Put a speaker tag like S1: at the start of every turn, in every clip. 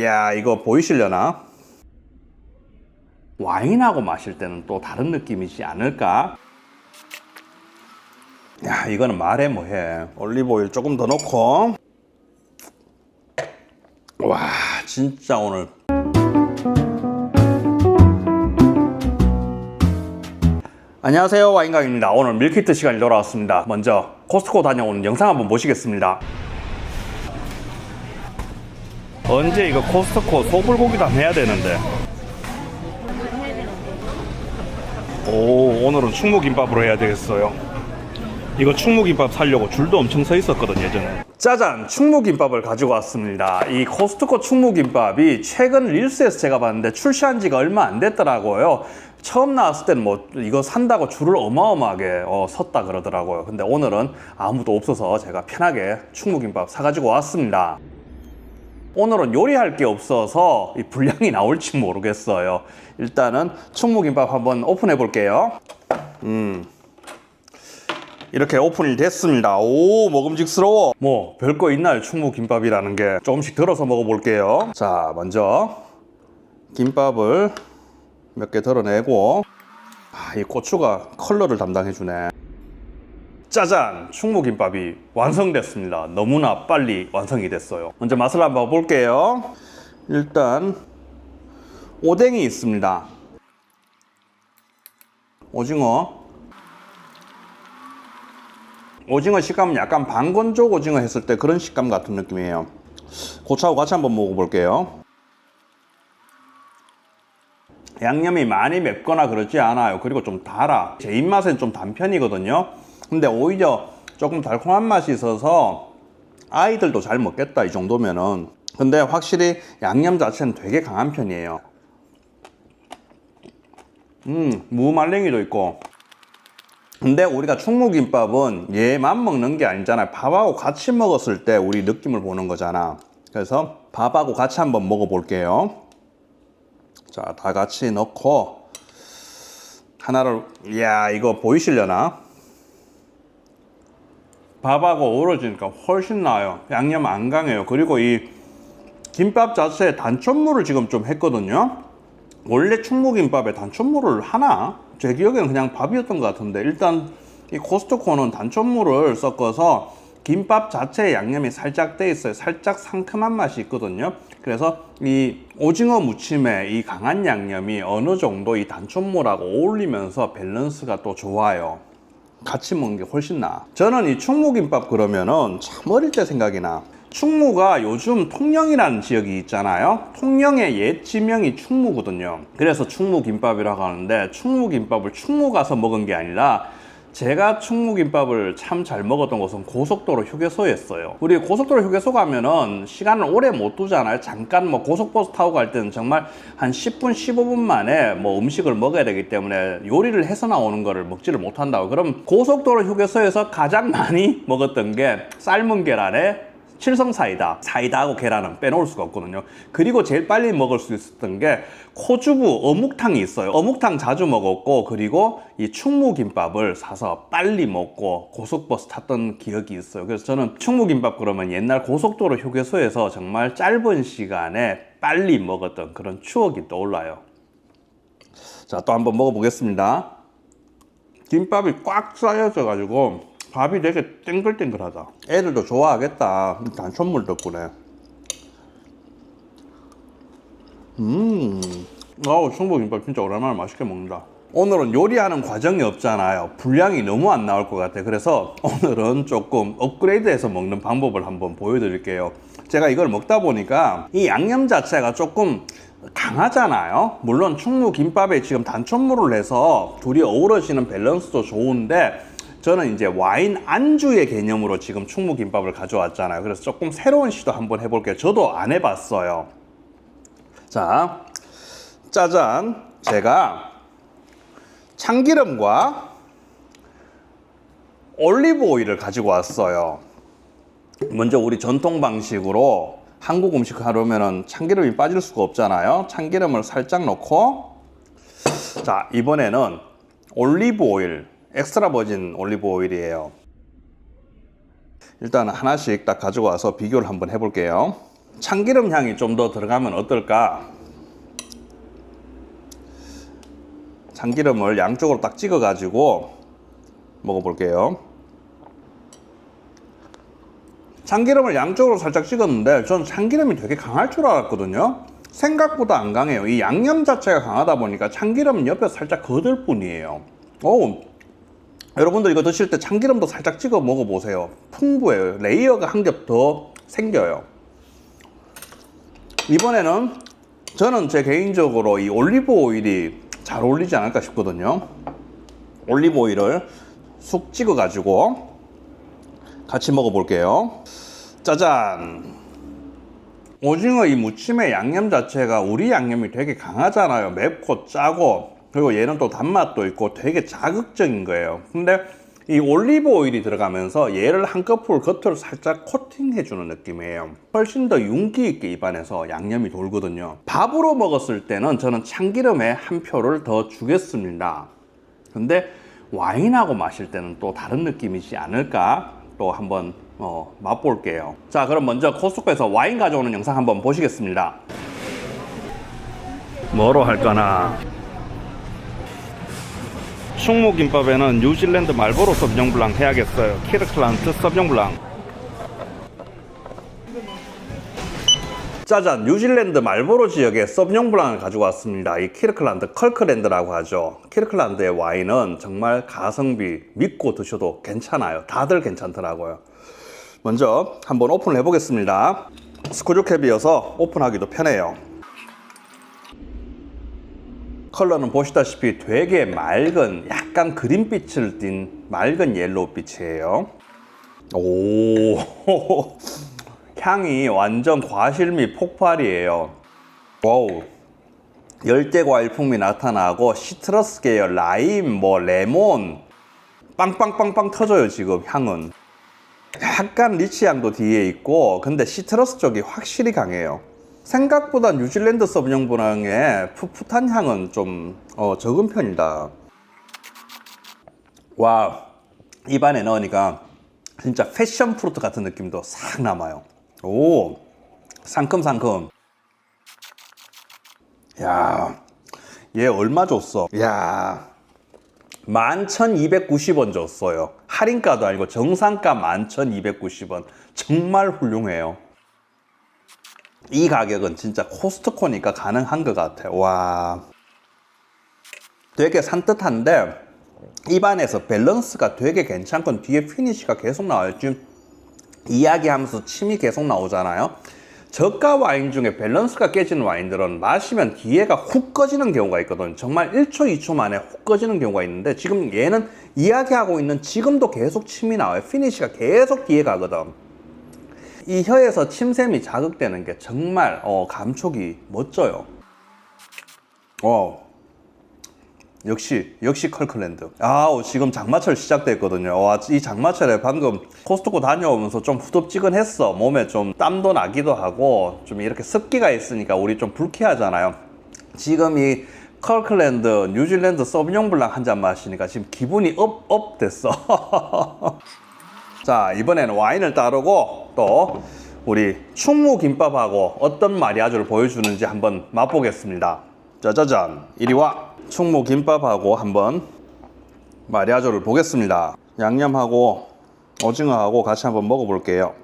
S1: 이야, 이거 보이시려나? 와인하고 마실 때는 또 다른 느낌이지 않을까? 야, 이거는 말해 뭐해. 올리브오일 조금 더 넣고. 와, 진짜 오늘 안녕하세요, 와인강입니다. 오늘 밀키트 시간이 돌아왔습니다. 먼저 코스트코 다녀오는 영상 한번 보시겠습니다. 언제 이거 코스트코 소불고기도 해야 되는데. 오, 오늘은 충무김밥으로 해야 되겠어요. 이거 충무김밥 사려고 줄도 엄청 서 있었거든, 예전에. 짜잔! 충무김밥을 가지고 왔습니다. 이 코스트코 충무김밥이 최근 릴스에서 제가 봤는데 출시한 지가 얼마 안 됐더라고요. 처음 나왔을 때는 뭐 이거 산다고 줄을 어마어마하게 섰다 그러더라고요. 근데 오늘은 아무도 없어서 제가 편하게 충무김밥 사가지고 왔습니다. 오늘은 요리할 게 없어서 이 분량이 나올지 모르겠어요. 일단은 충무김밥 한번 오픈해 볼게요. 이렇게 오픈이 됐습니다. 오, 먹음직스러워. 뭐 별거 있나요? 충무김밥이라는 게. 조금씩 덜어서 먹어볼게요. 자, 먼저 김밥을 몇 개 덜어내고, 이 고추가 컬러를 담당해주네. 짜잔! 충무김밥이 완성됐습니다. 너무나 빨리 완성이 됐어요. 먼저 맛을 한번 볼게요. 일단 오뎅이 있습니다. 오징어 식감은 약간 방건조 오징어 했을 때 그런 식감 같은 느낌이에요. 고추하고 같이 한번 먹어볼게요. 양념이 많이 맵거나 그러지 않아요. 그리고 좀 달아. 제 입맛엔 좀 단 편이거든요. 근데 오히려 조금 달콤한 맛이 있어서 아이들도 잘 먹겠다, 이 정도면은. 근데 확실히 양념 자체는 되게 강한 편이에요. 무말랭이도 있고. 근데 우리가 충무김밥은 얘만 먹는 게 아니잖아요. 밥하고 같이 먹었을 때 우리 느낌을 보는 거잖아. 그래서 밥하고 같이 한번 먹어볼게요. 자, 다 같이 넣고 하나를, 이야, 이거 보이시려나? 밥하고 어우러지니까 훨씬 나아요. 양념 안 강해요. 그리고 이 김밥 자체에 단촛물을 지금 좀 했거든요. 원래 충무김밥에 단촛물을 하나? 제 기억에는 그냥 밥이었던 것 같은데, 일단 이 코스트코는 단촛물을 섞어서 김밥 자체에 양념이 살짝 돼 있어요. 살짝 상큼한 맛이 있거든요. 그래서 이 오징어 무침에 이 강한 양념이 어느 정도 이 단촛물하고 어울리면서 밸런스가 또 좋아요. 같이 먹는 게 훨씬 나아. 저는 이 충무김밥 그러면은 참 어릴 때 생각이 나. 충무가 요즘 통영이라는 지역이 있잖아요. 통영의 옛 지명이 충무거든요. 그래서 충무김밥이라고 하는데, 충무김밥을 충무 가서 먹은 게 아니라 제가 충무김밥을 참 잘 먹었던 곳은 고속도로 휴게소였어요. 우리 고속도로 휴게소 가면은 시간을 오래 못 두잖아요. 잠깐 뭐 고속버스 타고 갈 때는 정말 한 10분, 15분 만에 뭐 음식을 먹어야 되기 때문에 요리를 해서 나오는 거를 먹지를 못한다고. 그럼 고속도로 휴게소에서 가장 많이 먹었던 게 삶은 계란에 칠성사이다. 사이다하고 계란은 빼놓을 수가 없거든요. 그리고 제일 빨리 먹을 수 있었던 게 코주부 어묵탕이 있어요. 어묵탕 자주 먹었고, 그리고 이 충무김밥을 사서 빨리 먹고 고속버스 탔던 기억이 있어요. 그래서 저는 충무김밥 그러면 옛날 고속도로 휴게소에서 정말 짧은 시간에 빨리 먹었던 그런 추억이 떠올라요. 자, 또 한번 먹어보겠습니다. 김밥이 꽉 쌓여져 가지고 밥이 되게 땡글땡글하다. 애들도 좋아하겠다. 단촛물 덕분에. 충무김밥 진짜 오랜만에 맛있게 먹는다. 오늘은 요리하는 과정이 없잖아요. 분량이 너무 안 나올 것 같아. 그래서 오늘은 조금 업그레이드해서 먹는 방법을 한번 보여드릴게요. 제가 이걸 먹다 보니까 이 양념 자체가 조금 강하잖아요. 물론 충무김밥에 지금 단촛물을 해서 둘이 어우러지는 밸런스도 좋은데, 저는 이제 와인 안주의 개념으로 지금 충무김밥을 가져왔잖아요. 그래서 조금 새로운 시도 한번 해볼게요. 저도 안 해봤어요. 자, 짜잔. 제가 참기름과 올리브 오일을 가지고 왔어요. 먼저 우리 전통 방식으로 한국 음식 하려면 참기름이 빠질 수가 없잖아요. 참기름을 살짝 넣고, 자, 이번에는 올리브 오일, 엑스트라 버진 올리브 오일이에요. 일단 하나씩 딱 가지고 와서 비교를 한번 해볼게요. 참기름 향이 좀 더 들어가면 어떨까? 참기름을 양쪽으로 딱 찍어 가지고 먹어볼게요. 참기름을 양쪽으로 살짝 찍었는데 전 참기름이 되게 강할 줄 알았거든요. 생각보다 안 강해요. 이 양념 자체가 강하다 보니까 참기름은 옆에 살짝 거들 뿐이에요. 여러분들 이거 드실 때 참기름도 살짝 찍어 먹어보세요. 풍부해요. 레이어가 한 겹 더 생겨요. 이번에는 저는 제 개인적으로 이 올리브 오일이 잘 어울리지 않을까 싶거든요. 올리브 오일을 쑥 찍어 가지고 같이 먹어볼게요. 짜잔! 오징어 이 무침의 양념 자체가 우리 양념이 되게 강하잖아요. 맵고 짜고, 그리고 얘는 또 단맛도 있고 되게 자극적인 거예요. 근데 이 올리브 오일이 들어가면서 얘를 한꺼풀 겉을 살짝 코팅해주는 느낌이에요. 훨씬 더 윤기 있게 입안에서 양념이 돌거든요. 밥으로 먹었을 때는 저는 참기름에 한 표를 더 주겠습니다. 근데 와인하고 마실 때는 또 다른 느낌이지 않을까? 또 한번 맛볼게요. 자, 그럼 먼저 코스트코에서 와인 가져오는 영상 한번 보시겠습니다. 뭐로 할까나? 충무김밥에는 뉴질랜드 말보로 서비뇽 블랑 해야겠어요. 키르클란트 서비뇽 블랑. 짜잔! 뉴질랜드 말보로 지역의 서비뇽 블랑을 가지고 왔습니다. 이 키르클란드 컬크랜드라고 하죠. 키르클란드의 와인은 정말 가성비 믿고 드셔도 괜찮아요. 다들 괜찮더라고요. 먼저 한번 오픈을 해보겠습니다. 스크류캡이어서 오픈하기도 편해요. 컬러는 보시다시피 되게 맑은 약간 그린빛을 띤 맑은 옐로우빛이에요. 오 향이 완전 과실미 폭발이에요. 와우, 열대과일 풍미 나타나고 시트러스 계열, 라임, 뭐 레몬 빵빵빵빵 터져요. 지금 향은 약간 리치 향도 뒤에 있고, 근데 시트러스 쪽이 확실히 강해요. 생각보다 뉴질랜드 서비뇽 블랑의 풋풋한 향은 좀 적은 편이다. 와, 입안에 넣으니까 진짜 패션 프루트 같은 느낌도 싹 남아요. 오, 상큼상큼. 야, 얘 얼마 줬어? 야, 11,290원 줬어요. 할인가도 아니고 정상가 11,290원. 정말 훌륭해요. 이 가격은 진짜 코스트코니까 가능한 것 같아요. 와, 되게 산뜻한데 입안에서 밸런스가 되게 괜찮고 뒤에 피니쉬가 계속 나와요. 지금 이야기하면서 침이 계속 나오잖아요. 저가 와인 중에 밸런스가 깨지는 와인들은 마시면 뒤에가 훅 꺼지는 경우가 있거든요. 정말 1초, 2초 만에 훅 꺼지는 경우가 있는데 지금 얘는 이야기하고 있는 지금도 계속 침이 나와요. 피니쉬가 계속 뒤에 가거든. 이 혀에서 침샘이 자극되는 게 정말 감촉이 멋져요. 역시 컬클랜드. 지금 장마철 시작됐거든요. 이 장마철에 방금 코스트코 다녀오면서 좀 후덥지근했어. 몸에 좀 땀도 나기도 하고 좀 이렇게 습기가 있으니까 우리 좀 불쾌하잖아요. 지금 이 컬클랜드 뉴질랜드 서비뇽 블랑 한 잔 마시니까 지금 기분이 업 됐어. 자, 이번에는 와인을 따르고 또 우리 충무김밥하고 어떤 마리아주를 보여주는지 한번 맛보겠습니다. 짜자잔, 이리 와. 충무김밥하고 한번 마리아주를 보겠습니다. 양념하고 오징어하고 같이 한번 먹어볼게요.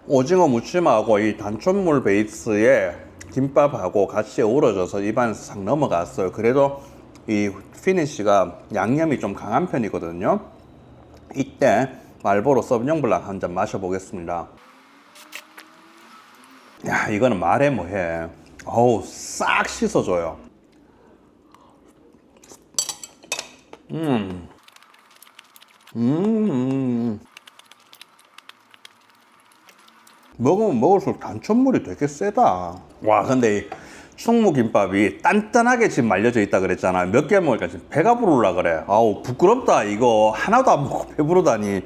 S1: 오징어 무침하고 이 단촛물 베이스에 김밥하고 같이 어우러져서 입안에서 싹 넘어갔어요. 그래도 이 피니쉬가 양념이 좀 강한 편이거든요. 이때 말보로 서비뇽 블랑 한 잔 마셔보겠습니다. 야, 이거는 말해 뭐해. 싹 씻어줘요. 먹으면 먹을수록 단촛물이 되게 세다. 와, 근데 이 충무김밥이 단단하게 지금 말려져 있다 그랬잖아. 몇 개 먹으니까 지금 배가 부르려 그래. 부끄럽다. 이거 하나도 안 먹고 배부르다니.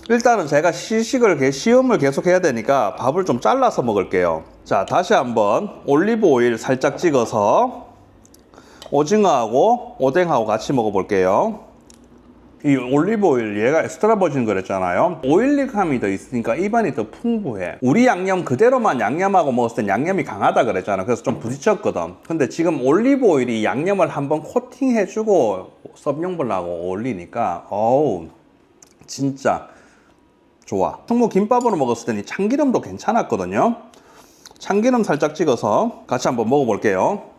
S1: 일단은 제가 시음을 계속 해야 되니까 밥을 좀 잘라서 먹을게요. 자, 다시 한번 올리브 오일 살짝 찍어서 오징어하고 오뎅하고 같이 먹어볼게요. 이 올리브오일 얘가 엑스트라 버진 그랬잖아요. 오일리감이 더 있으니까 입안이 더 풍부해. 우리 양념 그대로만 양념하고 먹었을 땐 양념이 강하다 그랬잖아. 그래서 좀 부딪혔거든. 근데 지금 올리브오일이 양념을 한번 코팅해주고 섭룡블하고 어울리니까 어우 진짜 좋아. 충무 김밥으로 먹었을 때는 참기름도 괜찮았거든요. 참기름 살짝 찍어서 같이 한번 먹어볼게요.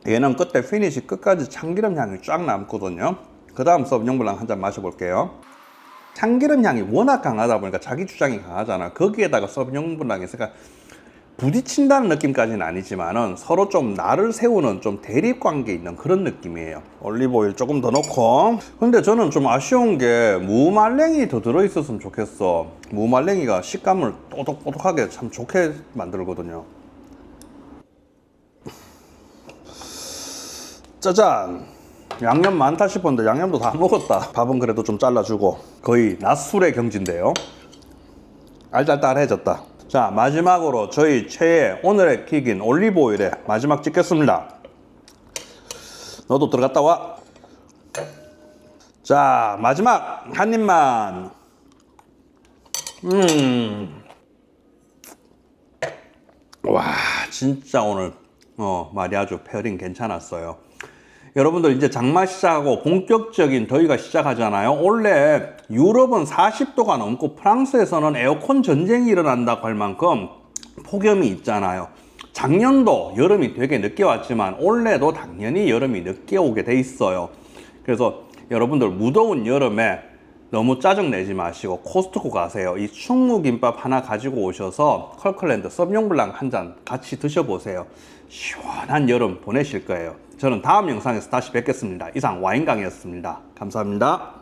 S1: 얘는 끝에 피니시 끝까지 참기름 향이 쫙 남거든요. 그 다음 섭룡블랑 한 잔 마셔볼게요. 참기름 향이 워낙 강하다 보니까 자기 주장이 강하잖아. 거기에다가 섭룡블랑이 있으니까 부딪힌다는 느낌까지는 아니지만은 서로 좀 나를 세우는 좀 대립 관계 있는 그런 느낌이에요. 올리브오일 조금 더 넣고. 근데 저는 좀 아쉬운 게 무말랭이 더 들어있었으면 좋겠어. 무말랭이가 식감을 또독또독하게 참 좋게 만들거든요. 짜잔! 양념 많다 싶었는데 양념도 다 먹었다. 밥은 그래도 좀 잘라주고 거의 낮술의 경지인데요. 알딸딸해졌다. 자, 마지막으로 저희 최애 오늘의 킥인 올리브오일에 마지막 찍겠습니다. 너도 들어갔다 와. 자, 마지막 한 입만. 와, 진짜 오늘 마리아주 페어링 괜찮았어요. 여러분들 이제 장마 시작하고 본격적인 더위가 시작하잖아요. 원래 유럽은 40도가 넘고 프랑스에서는 에어컨 전쟁이 일어난다고 할 만큼 폭염이 있잖아요. 작년도 여름이 되게 늦게 왔지만 올해도 당연히 여름이 늦게 오게 돼 있어요. 그래서 여러분들 무더운 여름에 너무 짜증내지 마시고 코스트코 가세요. 이 충무김밥 하나 가지고 오셔서 컬컬랜드 섭룡블랑 한 잔 같이 드셔보세요. 시원한 여름 보내실 거예요. 저는 다음 영상에서 다시 뵙겠습니다. 이상 와인강이었습니다. 감사합니다.